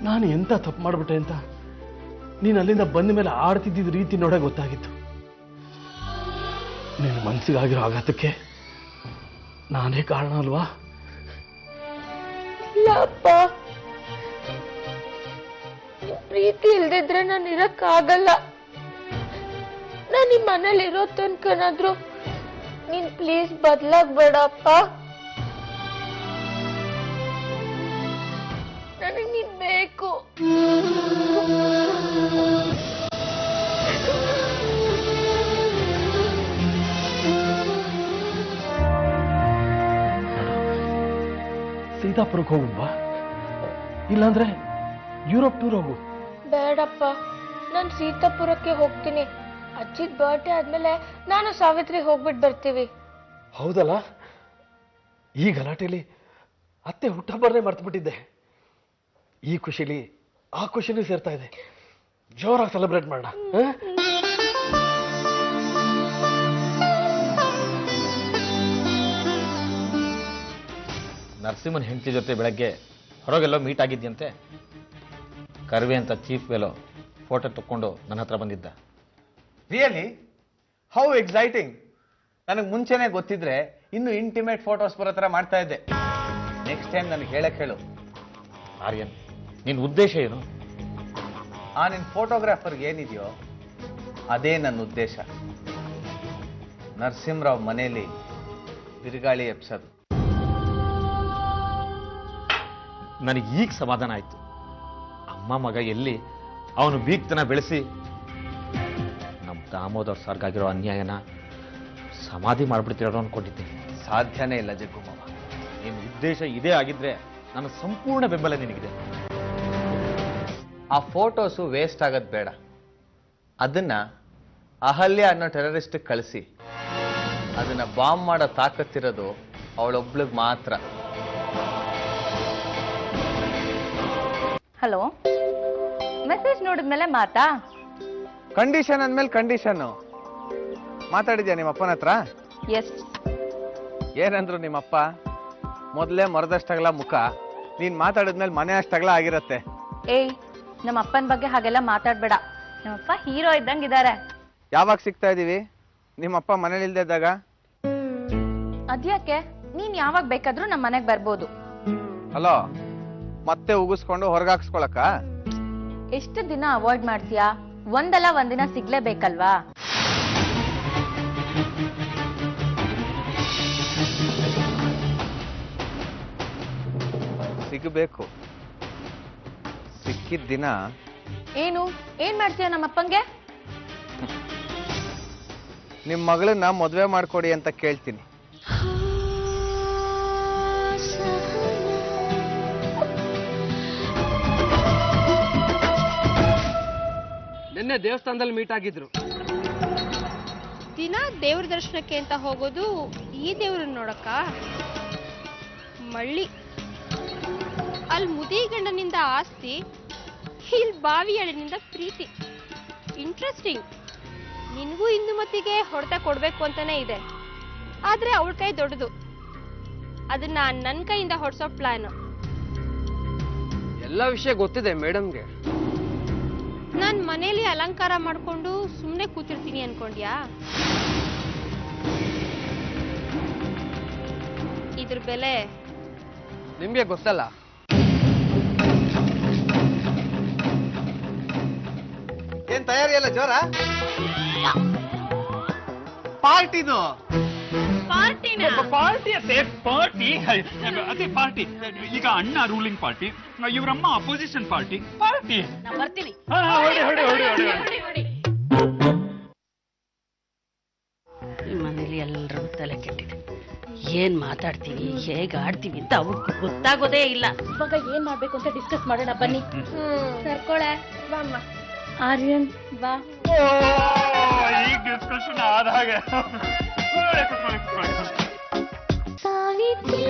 ನಾನು ಎಂತ ತಪ್ಪು ಮಾಡ್ಬಿಟ್ಟೆ ಅಂತ ನೀನು ಅಲ್ಲಿಂದ ಬಂದ ಮೇಲೆ ಆಡ್ತಿದ್ದ ರೀತಿ ನೋಡೇ ಗೊತ್ತಾಗಿತ್ತು. ನಿನ್ನ ಮನಸ್ಸಿಗಾಗಿರೋ ಆಘಾತಕ್ಕೆ ನಾನೇ ಕಾರಣ ಅಲ್ವಾ? ಅಪ್ಪ, ಪ್ರೀತಿ ಇಲ್ದಿದ್ರೆ ನಾನು ಇರಕ್ಕಾಗಲ್ಲ. ನಾನು ಈ ಮನೇಲಿ ಇರೋ ತನಕನಾದ್ರೂ ನೀನ್ ಪ್ಲೀಸ್ ಬದಲಾಗ್ಬೇಡಪ್ಪ. ನನಗೆ ನೀನ್ ಬೇಕು. ಸೀತಾಪುರಕ್ಕೆ ಹೋಗುವಾ, ಇಲ್ಲಾಂದ್ರೆ ಯುರೋಪ್ ಟೂರ್ ಹೋಗು. ಬೇಡಪ್ಪ, ನಾನು ಸೀತಾಪುರಕ್ಕೆ ಹೋಗ್ತೀನಿ. ಅಜ್ಜಿದ್ ಬರ್ಡೇ ಆದ್ಮೇಲೆ ನಾನು ಸಾವಿತ್ರಿ ಹೋಗ್ಬಿಟ್ಟು ಬರ್ತೀವಿ. ಹೌದಲ್ಲ, ಈ ಗಲಾಟೆಯಲ್ಲಿ ಅತ್ತೆ ಹುಟ್ಟಹಬ್ಬನೇ ಮರ್ತ್ಬಿಟ್ಟಿದ್ದೆ. ಈ ಖುಷಿಲಿ ಆ ಖುಷಿನೂ ಸೇರ್ತಾ ಇದೆ. ಜೋರಾಗಿ ಸೆಲೆಬ್ರೇಟ್ ಮಾಡೋಣ. ನರಸಿಂಹನ್ ಹೆಂಡತಿ ಜೊತೆ ಬೆಳಗ್ಗೆ ಹೊರಗೆಲ್ಲೋ ಮೀಟ್ ಆಗಿದ್ಯಂತೆ. ಕರ್ವೆ ಅಂತ ಚೀಫ್ ವೇಲೋ ಫೋಟೋ ತಕ್ಕೊಂಡು ನನ್ನ ಹತ್ರ ಬಂದಿದ್ದ. ರಿಯಲಿ? How exciting. ನನಗೆ ಮುಂಚೆನೆ ಗೊತ್ತಿದ್ರೆ ಇನ್ನು ಇಂಟಿಮೇಟ್ ಫೋಟೋಸ್ ಬರೋ ಥರ ಮಾಡ್ತಾ ಇದ್ದೆ. ನೆಕ್ಸ್ಟ್ ಟೈಮ್ ನನಗೆ ಹೇಳಕ್ ಹೇಳು. ಆರ್ಯನ್, ನಿನ್ನ ಉದ್ದೇಶ ಏನು? ನಿನ್ನ ಫೋಟೋಗ್ರಾಫರ್ಗೆ ಏನಿದೆಯೋ ಅದೇ ನನ್ನ ಉದ್ದೇಶ. ನರಸಿಂಹರಾವ್ ಮನೆಯಲ್ಲಿ ಬಿರುಗಾಳಿ ಎಪ್ಸೋದು. ನನಗೆ ಈಗ ಸಮಾಧಾನ ಆಯ್ತು. ಅಮ್ಮ ಮಗ ಎಲ್ಲಿ ಅವನು ಬೀಗ್ತನ ಬೆಳೆಸಿ ನಮ್ಮ ದಾಮೋದರ್ ಸರ್ಗಾಗಿರೋ ಅನ್ಯಾಯನ ಸಮಾಧಿ ಮಾಡ್ಬಿಡ್ತಿರೋ ಅನ್ಕೊಂಡಿದ್ದೆ. ಸಾಧ್ಯನೇ ಇಲ್ಲ ಜಗ್ಗು ಮಾವ. ನಿನ್ನ ಉದ್ದೇಶ ಇದೇ ಆಗಿದ್ರೆ ನನ್ನ ಸಂಪೂರ್ಣ ಬೆಂಬಲ ನಿನಗಿದೆ. ಆ ಫೋಟೋಸು ವೇಸ್ಟ್ ಆಗೋದು ಬೇಡ. ಅದನ್ನ ಅಹಲ್ಯ ಅನ್ನೋ ಟೆರರಿಸ್ಟ್ ಕಳಿಸಿ ಅದನ್ನ ಬಾಂಬ್ ಮಾಡೋ ತಾಕತ್ತಿರೋದು ಅವಳೊಬ್ಳಿಗೆ ಮಾತ್ರ. ಹಲೋ, ಮೆಸೇಜ್ ನೋಡಿದ್ಮೇಲೆ ಮಾತಾ? ಕಂಡೀಷನ್ ಅಂದ್ಮೇಲೆ ಕಂಡೀಷನ್. ಮಾತಾಡಿದ್ಯಾ ನಿಮ್ಮಪ್ಪನ ಹತ್ರ? ಎಸ್. ಏನಂದ್ರು ನಿಮ್ಮಪ್ಪ? ಮೊದಲೇ ಮರದಷ್ಟಾಗಲ ಮುಖ, ನೀನ್ ಮಾತಾಡಿದ್ಮೇಲೆ ಮನೆ ಅಷ್ಟಾಗಲ ಆಗಿರತ್ತೆ. ಏಯ್, ನಮ್ಮ ಅಪ್ಪನ ಬಗ್ಗೆ ಹಾಗೆಲ್ಲ ಮಾತಾಡ್ಬೇಡ. ನಮ್ಮಪ್ಪ ಹೀರೋ ಇದ್ದಂಗಿದ್ದಾರೆ. ಯಾವಾಗ ಸಿಗ್ತಾ ಇದೀವಿ? ನಿಮ್ಮಪ್ಪ ಮನೇಲಿ ಇಲ್ದೇ ಇದ್ದಾಗ? ಅದ್ಯಾಕೆ? ನೀನ್ ಯಾವಾಗ ಬೇಕಾದ್ರೂ ನಮ್ಮ ಮನೆಗ್ ಬರ್ಬೋದು. ಹಲೋ, ಮತ್ತೆ ಉಗಿಸ್ಕೊಂಡು ಹೊರಗಾಕ್ಸ್ಕೊಳಕ? ಎಷ್ಟು ದಿನ ಅವಾಯ್ಡ್ ಮಾಡ್ತೀಯಾ? ಒಂದಲ್ಲ ಒಂದಿನ ಸಿಗ್ಲೇಬೇಕಲ್ವಾ? ಸಿಗಬೇಕು. ಸಿಕ್ಕಿದ ದಿನ ಏನ್ ಮಾಡ್ತೀಯ ನಮ್ಮಪ್ಪಂಗೆ? ನಿಮ್ ಮಗಳನ್ನ ಮದ್ವೆ ಮಾಡ್ಕೊಡಿ ಅಂತ ಕೇಳ್ತೀನಿ. ನಿನ್ನೆ ದೇವಸ್ಥಾನದಲ್ಲಿ ಮೀಟ್ ಆಗಿದ್ರು. ದಿನ ದೇವ್ರ ದರ್ಶನಕ್ಕೆ ಅಂತ ಹೋಗೋದು ಈ ದೇವ್ರನ್ನ ನೋಡಕ್ಕ? ಮಳ್ಳಿ ಅಲ್ಲಿ ಮುದಿ ಗಂಡನಿಂದ ಆಸ್ತಿ, ಇಲ್ಲಿ ಬಾವಿ ಅಳಿನಿಂದ ಪ್ರೀತಿ. ಇಂಟ್ರೆಸ್ಟಿಂಗ್. ನಿನಗೂ ಇಂದುಮತಿಗೆ ಹೊಡೆತ ಕೊಡ್ಬೇಕು ಅಂತಾನೆ ಇದೆ, ಆದ್ರೆ ಅವಳ ಕೈ ದೊಡ್ಡದು. ಅದನ್ನ ನನ್ನ ಕೈಯಿಂದ ಹೊಡ್ಸೋ ಪ್ಲಾನ್. ಎಲ್ಲ ವಿಷಯ ಗೊತ್ತಿದೆ ಮೇಡಮ್ಗೆ. ನಾನ್ ಮನೇಲಿ ಅಲಂಕಾರ ಮಾಡ್ಕೊಂಡು ಸುಮ್ನೆ ಕೂತಿರ್ತೀನಿ ಅನ್ಕೊಂಡ್ಯಾ? ಇದ್ರ ಬೆಲೆ ನಿಮ್ಗೆ ಗೊತ್ತಲ್ಲ. ಏನ್ ತಯಾರಿ ಎಲ್ಲ ಜೋರ? ಪಾರ್ಟಿದು ಪಾರ್ಟಿ ಅದೇ ಪಾರ್ಟಿ. ಈಗ ಅಣ್ಣ ರೂಲಿಂಗ್ ಪಾರ್ಟಿ, ಇವರಮ್ಮ ಅಪೋಸಿಷನ್ ಪಾರ್ಟಿ. ಪಾರ್ಟಿ ಬರ್ತೀನಿ. ಈ ಮನೇಲಿ ಎಲ್ಲರೂ ತಲೆ ಕೆಟ್ಟಿದೆ. ಏನ್ ಮಾತಾಡ್ತೀವಿ, ಹೇಗ್ ಆಡ್ತೀವಿ ಅಂತ ಅವ್ರಿಗೆ ಗೊತ್ತಾಗೋದೇ ಇಲ್ಲ. ಇವಾಗ ಏನ್ ಮಾಡ್ಬೇಕು ಅಂತ ಡಿಸ್ಕಸ್ ಮಾಡೋಣ ಬನ್ನಿ. ಸರ್ಕೊಳೆ ಬಾಮ್ಮ. ಆರ್ಯನ್ ಬಾ. ಈಗ ಡಿಸ್ಕಷನ್ ಆದ ಹಾಗೆ ಸಾವಿತ್ರಿ